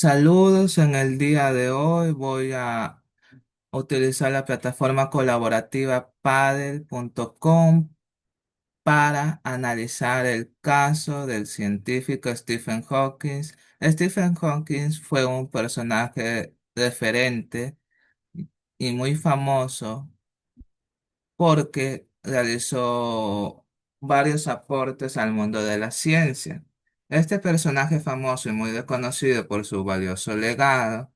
Saludos, en el día de hoy voy a utilizar la plataforma colaborativa Paddle.com para analizar el caso del científico Stephen Hawking. Stephen Hawking fue un personaje referente y muy famoso porque realizó varios aportes al mundo de la ciencia. Este personaje famoso y muy reconocido por su valioso legado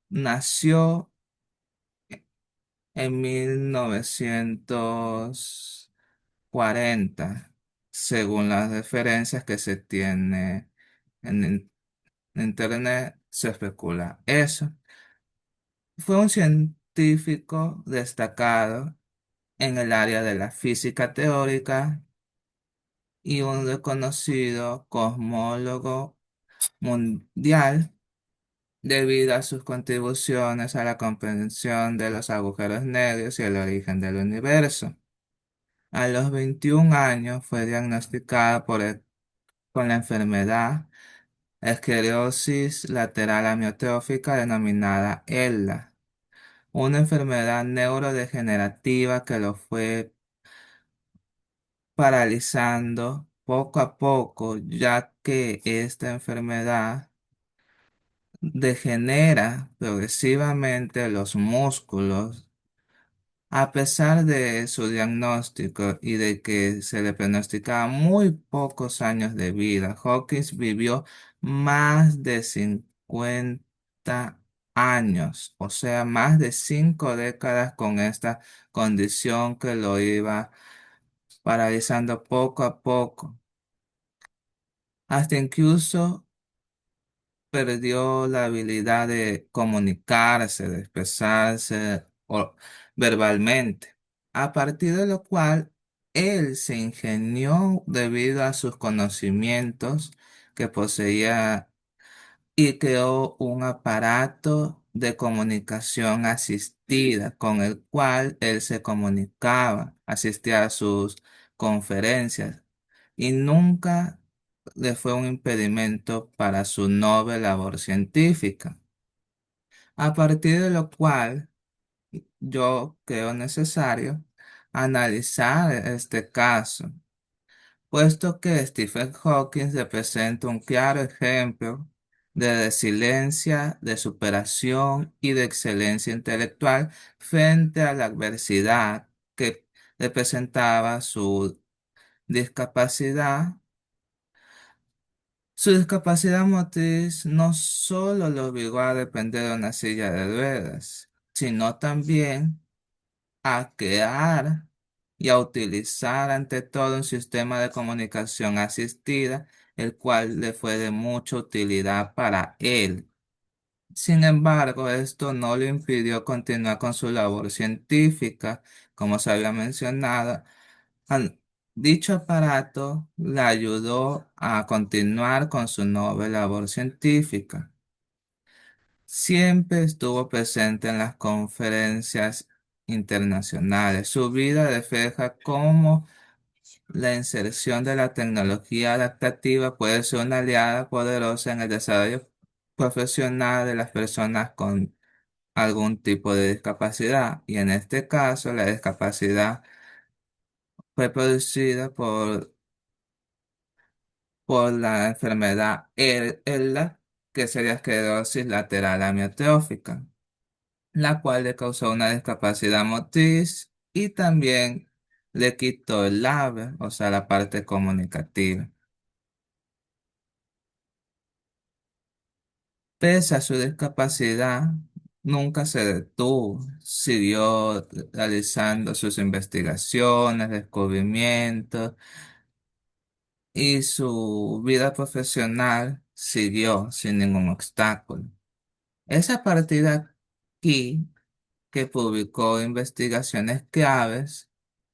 nació en 1940, según las referencias que se tiene en internet, se especula eso. Fue un científico destacado en el área de la física teórica y un reconocido cosmólogo mundial debido a sus contribuciones a la comprensión de los agujeros negros y el origen del universo. A los 21 años fue diagnosticada con la enfermedad esclerosis lateral amiotrófica denominada ELA, una enfermedad neurodegenerativa que lo fue paralizando poco a poco, ya que esta enfermedad degenera progresivamente los músculos. A pesar de su diagnóstico y de que se le pronosticaba muy pocos años de vida, Hawkins vivió más de 50 años, o sea, más de 5 décadas con esta condición que lo iba paralizando poco a poco, hasta incluso perdió la habilidad de comunicarse, de expresarse verbalmente, a partir de lo cual él se ingenió debido a sus conocimientos que poseía y creó un aparato de comunicación asistida con el cual él se comunicaba, asistía a sus conferencias y nunca le fue un impedimento para su noble labor científica. A partir de lo cual yo creo necesario analizar este caso, puesto que Stephen Hawking representa un claro ejemplo de resiliencia, de superación y de excelencia intelectual frente a la adversidad que representaba su discapacidad. Su discapacidad motriz no solo lo obligó a depender de una silla de ruedas, sino también a crear y a utilizar ante todo un sistema de comunicación asistida, el cual le fue de mucha utilidad para él. Sin embargo, esto no le impidió continuar con su labor científica, como se había mencionado. An- Dicho aparato le ayudó a continuar con su noble labor científica. Siempre estuvo presente en las conferencias internacionales. Su vida refleja cómo la inserción de la tecnología adaptativa puede ser una aliada poderosa en el desarrollo profesional de las personas con algún tipo de discapacidad. Y en este caso, la discapacidad fue producida por la enfermedad ELA, que sería esclerosis lateral amiotrófica, la cual le causó una discapacidad motriz y también le quitó el labio, o sea, la parte comunicativa. Pese a su discapacidad, nunca se detuvo, siguió realizando sus investigaciones, descubrimientos y su vida profesional siguió sin ningún obstáculo. Es a partir de aquí que publicó investigaciones claves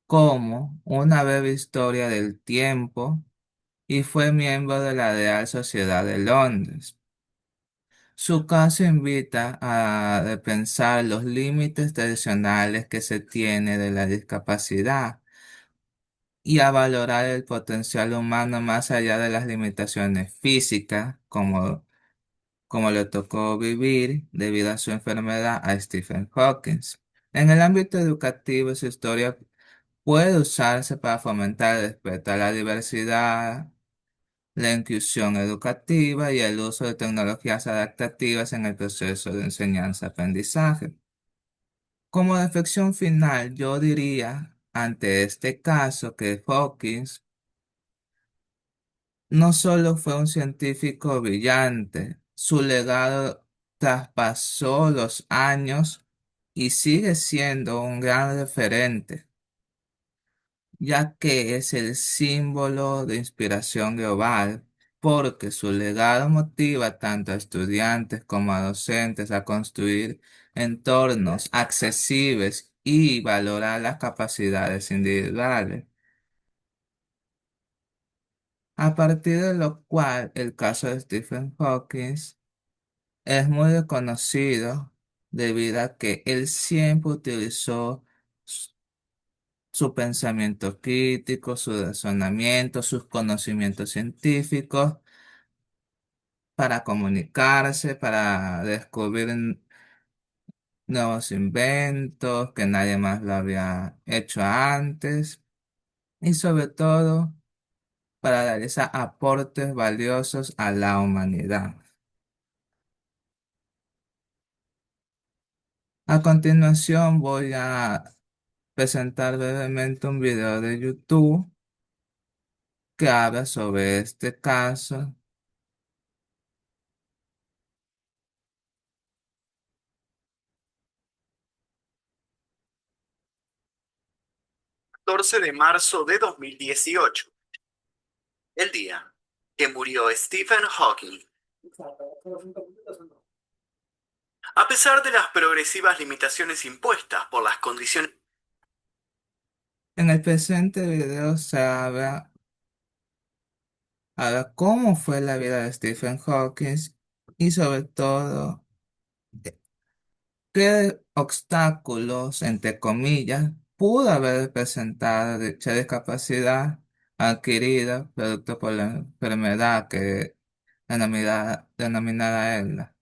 como una breve historia del tiempo y fue miembro de la Real Sociedad de Londres. Su caso invita a repensar los límites tradicionales que se tiene de la discapacidad y a valorar el potencial humano más allá de las limitaciones físicas, como le tocó vivir debido a su enfermedad a Stephen Hawking. En el ámbito educativo, su historia puede usarse para fomentar el respeto a la diversidad, la inclusión educativa y el uso de tecnologías adaptativas en el proceso de enseñanza-aprendizaje. Como reflexión final, yo diría ante este caso que Hawkins no solo fue un científico brillante, su legado traspasó los años y sigue siendo un gran referente, ya que es el símbolo de inspiración global, porque su legado motiva tanto a estudiantes como a docentes a construir entornos accesibles y valorar las capacidades individuales. A partir de lo cual el caso de Stephen Hawking es muy reconocido debido a que él siempre utilizó su pensamiento crítico, su razonamiento, sus conocimientos científicos para comunicarse, para descubrir nuevos inventos que nadie más lo había hecho antes y sobre todo para realizar aportes valiosos a la humanidad. A continuación voy a presentar brevemente un video de YouTube que habla sobre este caso. 14 de marzo de 2018, el día que murió Stephen Hawking. A pesar de las progresivas limitaciones impuestas por las condiciones. En el presente video se habla cómo fue la vida de Stephen Hawking y sobre todo qué obstáculos, entre comillas, pudo haber presentado dicha discapacidad adquirida producto por la enfermedad que denominada ELA.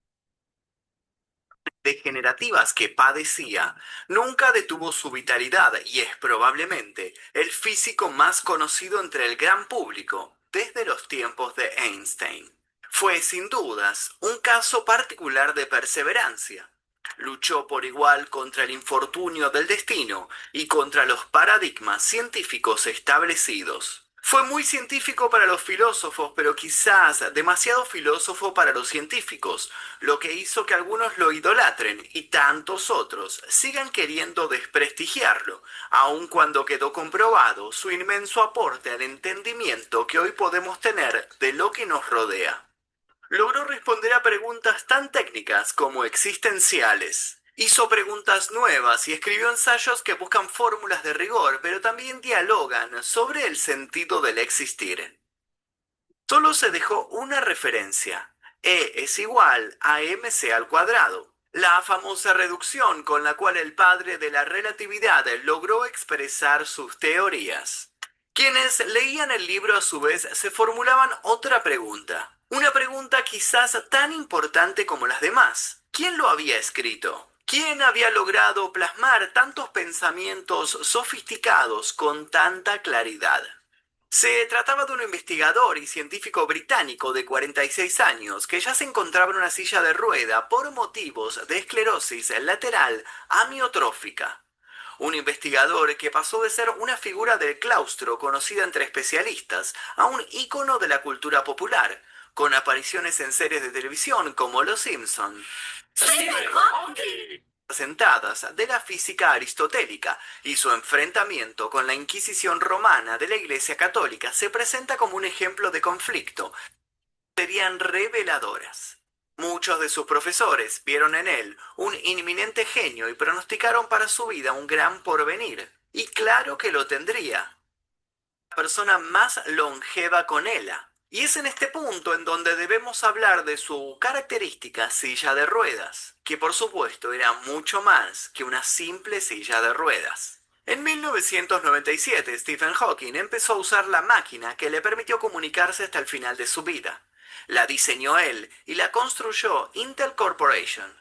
Degenerativas que padecía, nunca detuvo su vitalidad y es probablemente el físico más conocido entre el gran público desde los tiempos de Einstein. Fue sin dudas un caso particular de perseverancia. Luchó por igual contra el infortunio del destino y contra los paradigmas científicos establecidos. Fue muy científico para los filósofos, pero quizás demasiado filósofo para los científicos, lo que hizo que algunos lo idolatren y tantos otros sigan queriendo desprestigiarlo, aun cuando quedó comprobado su inmenso aporte al entendimiento que hoy podemos tener de lo que nos rodea. Logró responder a preguntas tan técnicas como existenciales. Hizo preguntas nuevas y escribió ensayos que buscan fórmulas de rigor, pero también dialogan sobre el sentido del existir. Solo se dejó una referencia. E es igual a mc al cuadrado. La famosa reducción con la cual el padre de la relatividad logró expresar sus teorías. Quienes leían el libro a su vez se formulaban otra pregunta. Una pregunta quizás tan importante como las demás. ¿Quién lo había escrito? ¿Quién había logrado plasmar tantos pensamientos sofisticados con tanta claridad? Se trataba de un investigador y científico británico de 46 años que ya se encontraba en una silla de rueda por motivos de esclerosis lateral amiotrófica. Un investigador que pasó de ser una figura del claustro conocida entre especialistas a un ícono de la cultura popular, con apariciones en series de televisión como Los Simpson. Sentadas de la física aristotélica y su enfrentamiento con la Inquisición romana de la Iglesia Católica se presenta como un ejemplo de conflicto. Serían reveladoras. Muchos de sus profesores vieron en él un inminente genio y pronosticaron para su vida un gran porvenir. Y claro que lo tendría. La persona más longeva con ella. Y es en este punto en donde debemos hablar de su característica silla de ruedas, que por supuesto era mucho más que una simple silla de ruedas. En 1997, Stephen Hawking empezó a usar la máquina que le permitió comunicarse hasta el final de su vida. La diseñó él y la construyó Intel Corporation.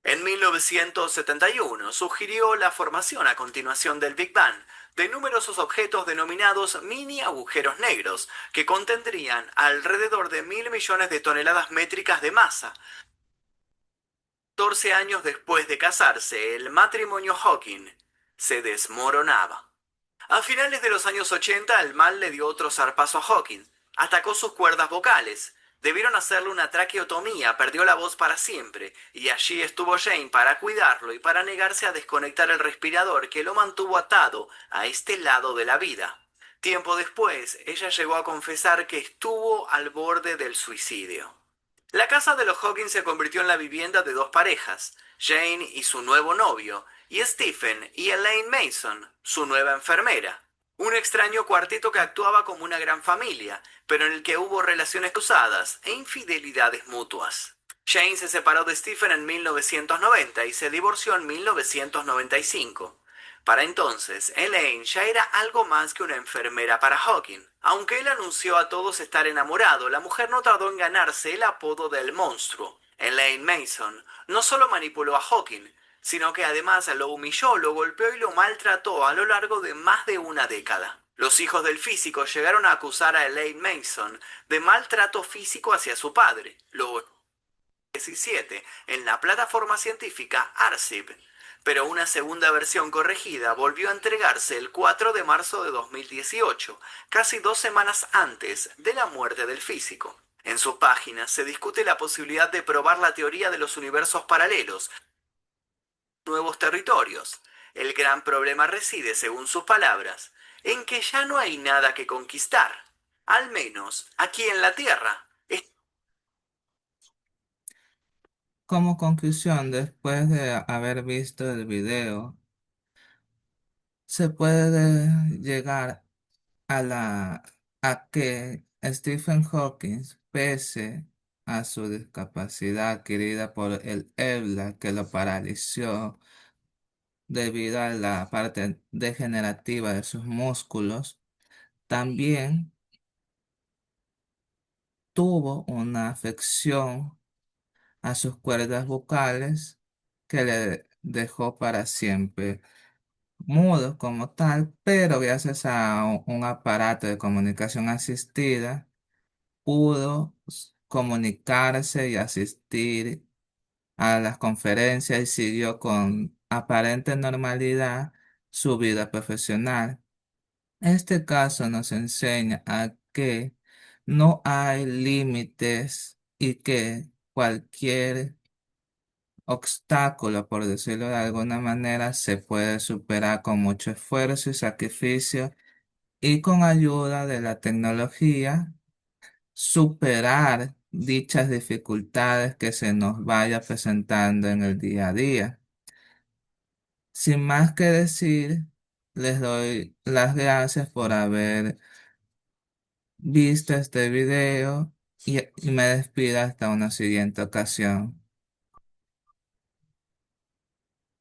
En 1971 sugirió la formación a continuación del Big Bang de numerosos objetos denominados mini agujeros negros, que contendrían alrededor de 1.000 millones de toneladas métricas de masa. 14 años después de casarse, el matrimonio Hawking se desmoronaba. A finales de los años 80, el mal le dio otro zarpazo a Hawking. Atacó sus cuerdas vocales. Debieron hacerle una traqueotomía, perdió la voz para siempre, y allí estuvo Jane para cuidarlo y para negarse a desconectar el respirador que lo mantuvo atado a este lado de la vida. Tiempo después, ella llegó a confesar que estuvo al borde del suicidio. La casa de los Hawkins se convirtió en la vivienda de dos parejas, Jane y su nuevo novio, y Stephen y Elaine Mason, su nueva enfermera. Un extraño cuarteto que actuaba como una gran familia, pero en el que hubo relaciones cruzadas e infidelidades mutuas. Jane se separó de Stephen en 1990 y se divorció en 1995. Para entonces, Elaine ya era algo más que una enfermera para Hawking. Aunque él anunció a todos estar enamorado, la mujer no tardó en ganarse el apodo del monstruo. Elaine Mason no solo manipuló a Hawking, sino que además lo humilló, lo golpeó y lo maltrató a lo largo de más de una década. Los hijos del físico llegaron a acusar a Elaine Mason de maltrato físico hacia su padre. Lo 17 en la plataforma científica Arxiv, pero una segunda versión corregida volvió a entregarse el 4 de marzo de 2018, casi 2 semanas antes de la muerte del físico. En su página se discute la posibilidad de probar la teoría de los universos paralelos, nuevos territorios. El gran problema reside, según sus palabras, en que ya no hay nada que conquistar, al menos aquí en la Tierra. Como conclusión, después de haber visto el video, se puede llegar a que Stephen Hawking, pese a su discapacidad adquirida por el ébola que lo paralizó debido a la parte degenerativa de sus músculos, también tuvo una afección a sus cuerdas vocales que le dejó para siempre mudo como tal, pero gracias a un aparato de comunicación asistida pudo comunicarse y asistir a las conferencias y siguió con aparente normalidad su vida profesional. Este caso nos enseña a que no hay límites y que cualquier obstáculo, por decirlo de alguna manera, se puede superar con mucho esfuerzo y sacrificio y con ayuda de la tecnología superar dichas dificultades que se nos vaya presentando en el día a día. Sin más que decir, les doy las gracias por haber visto este video y me despido hasta una siguiente ocasión.